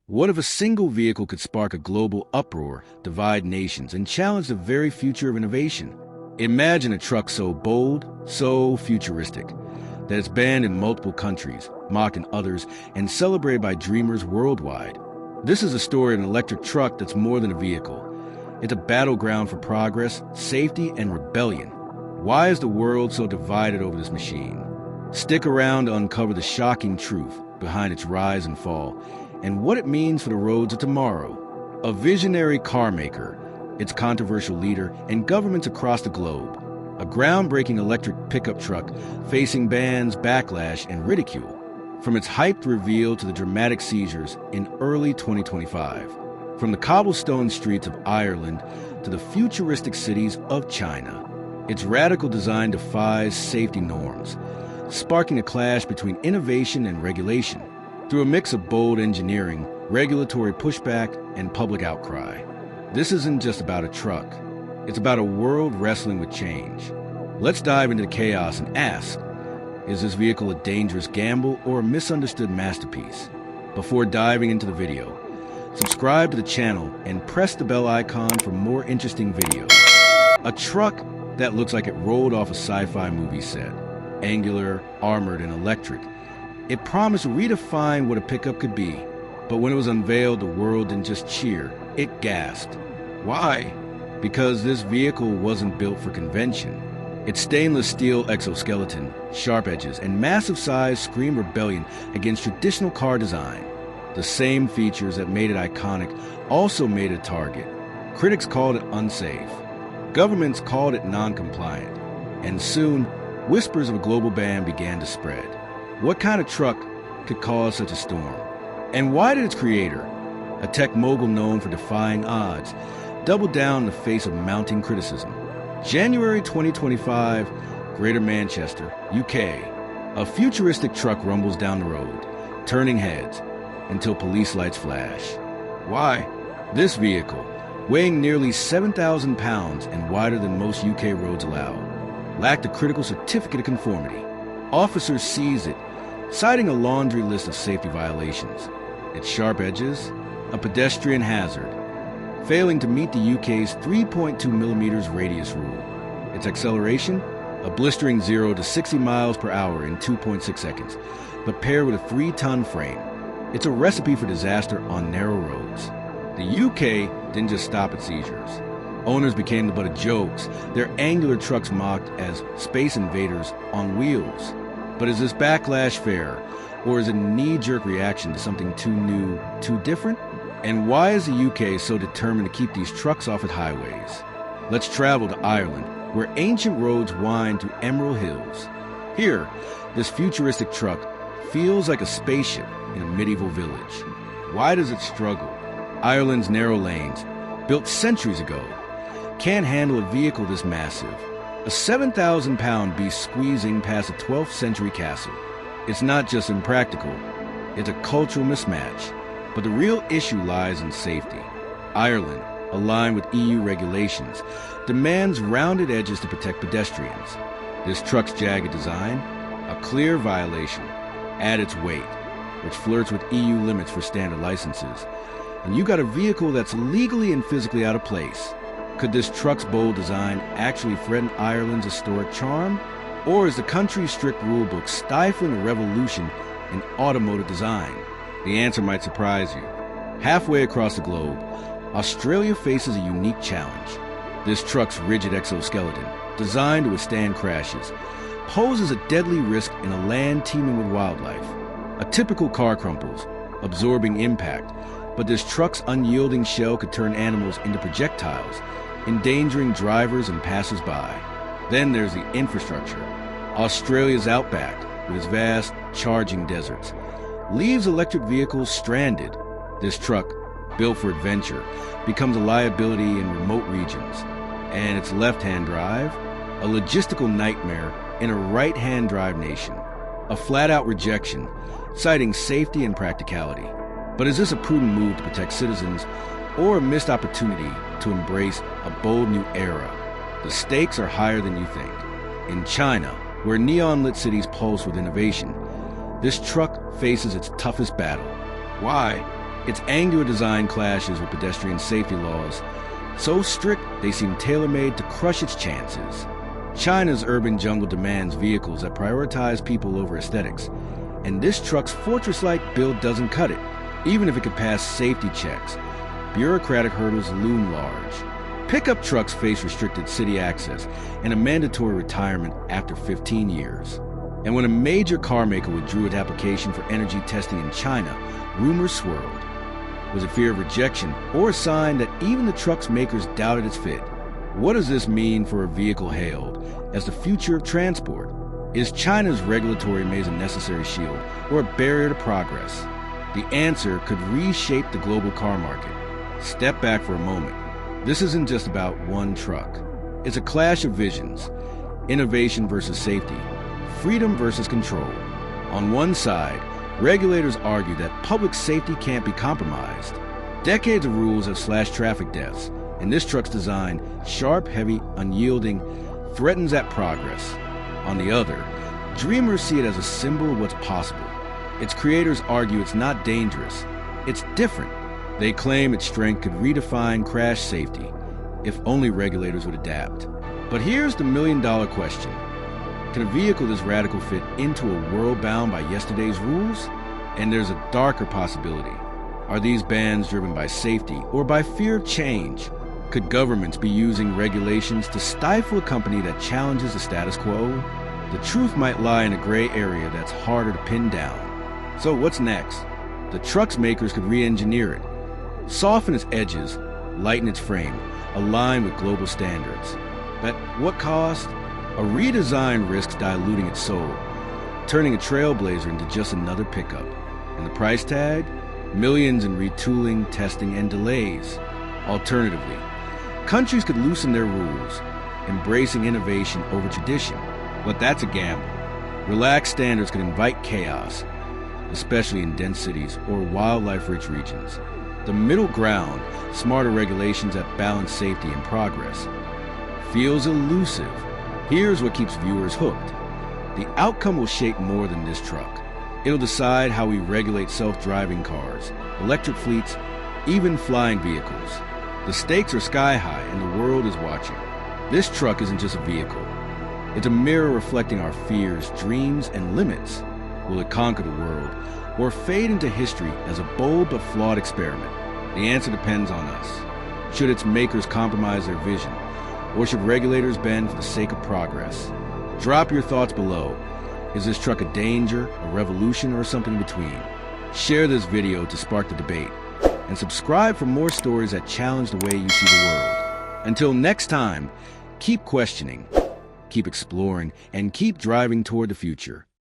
What if a single vehicle could spark a global uproar, divide nations, and challenge the very future of innovation? Imagine a truck so bold, so futuristic, that it's banned in multiple countries, mocked in others, and celebrated by dreamers worldwide. This is a story of an electric truck that's more than a vehicle. It's a battleground for progress, safety, and rebellion. Why is the world so divided over this machine? Stick around to uncover the shocking truth behind its rise and fall, and what it means for the roads of tomorrow. A visionary car maker, its controversial leader, and governments across the globe. A groundbreaking electric pickup truck facing bans, backlash, and ridicule. From its hyped reveal to the dramatic seizures in early 2025. From the cobblestone streets of Ireland to the futuristic cities of China. Its radical design defies safety norms, sparking a clash between innovation and regulation. Through a mix of bold engineering, regulatory pushback, and public outcry. This isn't just about a truck. It's about a world wrestling with change. Let's dive into the chaos and ask, is this vehicle a dangerous gamble or a misunderstood masterpiece? Before diving into the video, subscribe to the channel and press the bell icon for more interesting videos. A truck that looks like it rolled off a sci-fi movie set. Angular, armored, and electric. It promised to redefine what a pickup could be, but when it was unveiled, the world didn't just cheer, it gasped. Why? Because this vehicle wasn't built for convention. Its stainless steel exoskeleton, sharp edges, and massive size scream rebellion against traditional car design. The same features that made it iconic also made it a target. Critics called it unsafe. Governments called it non-compliant. And soon, whispers of a global ban began to spread. What kind of truck could cause such a storm? And why did its creator, a tech mogul known for defying odds, double down in the face of mounting criticism? January 2025, Greater Manchester, UK. A futuristic truck rumbles down the road, turning heads until police lights flash. Why? This vehicle, weighing nearly 7,000 pounds and wider than most UK roads allow, lacked a critical certificate of conformity. Officers seized it, citing a laundry list of safety violations. Its sharp edges, a pedestrian hazard, failing to meet the UK's 3.2 millimeters radius rule. Its acceleration, a blistering 0 to 60 miles per hour in 2.6 seconds, but paired with a 3-ton frame. It's a recipe for disaster on narrow roads. The UK didn't just stop at seizures. Owners became the butt of jokes, their angular trucks mocked as space invaders on wheels. But is this backlash fair, or is it a knee-jerk reaction to something too new, too different? And why is the UK so determined to keep these trucks off its highways? Let's travel to Ireland, where ancient roads wind through emerald hills. Here, this futuristic truck feels like a spaceship in a medieval village. Why does it struggle? Ireland's narrow lanes, built centuries ago, can't handle a vehicle this massive. A 7,000-pound beast squeezing past a 12th century castle. It's not just impractical, it's a cultural mismatch. But the real issue lies in safety. Ireland, aligned with EU regulations, demands rounded edges to protect pedestrians. This truck's jagged design, a clear violation. Add its weight, which flirts with EU limits for standard licenses. And you got a vehicle that's legally and physically out of place. Could this truck's bold design actually threaten Ireland's historic charm? Or is the country's strict rulebook stifling a revolution in automotive design? The answer might surprise you. Halfway across the globe, Australia faces a unique challenge. This truck's rigid exoskeleton, designed to withstand crashes, poses a deadly risk in a land teeming with wildlife. A typical car crumples, absorbing impact, but this truck's unyielding shell could turn animals into projectiles, endangering drivers and passers-by. Then there's the infrastructure. Australia's outback, with its vast, charging deserts, leaves electric vehicles stranded. This truck, built for adventure, becomes a liability in remote regions. And its left-hand drive, a logistical nightmare in a right-hand drive nation. A flat-out rejection, citing safety and practicality. But is this a prudent move to protect citizens, or a missed opportunity to embrace a bold new era? The stakes are higher than you think. In China, where neon-lit cities pulse with innovation, this truck faces its toughest battle. Why? Its angular design clashes with pedestrian safety laws, so strict they seem tailor-made to crush its chances. China's urban jungle demands vehicles that prioritize people over aesthetics, and this truck's fortress-like build doesn't cut it. Even if it could pass safety checks, bureaucratic hurdles loom large. Pickup trucks face restricted city access and a mandatory retirement after 15 years. And when a major car maker withdrew its application for energy testing in China, rumors swirled. Was it fear of rejection, or a sign that even the truck's makers doubted its fit? What does this mean for a vehicle hailed as the future of transport? Is China's regulatory maze a necessary shield or a barrier to progress? The answer could reshape the global car market. Step back for a moment. This isn't just about one truck. It's a clash of visions: innovation versus safety, freedom versus control. On one side, regulators argue that public safety can't be compromised. Decades of rules have slashed traffic deaths, and this truck's design, sharp, heavy, unyielding, threatens that progress. On the other, dreamers see it as a symbol of what's possible. Its creators argue it's not dangerous, it's different. They claim its strength could redefine crash safety, if only regulators would adapt. But here's the million-dollar question. Can a vehicle this radical fit into a world bound by yesterday's rules? And there's a darker possibility. Are these bans driven by safety or by fear of change? Could governments be using regulations to stifle a company that challenges the status quo? The truth might lie in a gray area that's harder to pin down. So what's next? The truck's makers could re-engineer it, soften its edges, lighten its frame, align with global standards. At what cost? A redesign risks diluting its soul, turning a trailblazer into just another pickup. And the price tag? Millions in retooling, testing, and delays. Alternatively, countries could loosen their rules, embracing innovation over tradition. But that's a gamble. Relaxed standards could invite chaos, especially in dense cities or wildlife-rich regions. The middle ground, smarter regulations that balance safety and progress, feels elusive. Here's what keeps viewers hooked. The outcome will shape more than this truck. It'll decide how we regulate self-driving cars, electric fleets, even flying vehicles. The stakes are sky high and the world is watching. This truck isn't just a vehicle. It's a mirror reflecting our fears, dreams, and limits. Will it conquer the world, or fade into history as a bold but flawed experiment? The answer depends on us. Should its makers compromise their vision, or should regulators bend for the sake of progress? Drop your thoughts below. Is this truck a danger, a revolution, or something in between? Share this video to spark the debate, and subscribe for more stories that challenge the way you see the world. Until next time, keep questioning, keep exploring, and keep driving toward the future.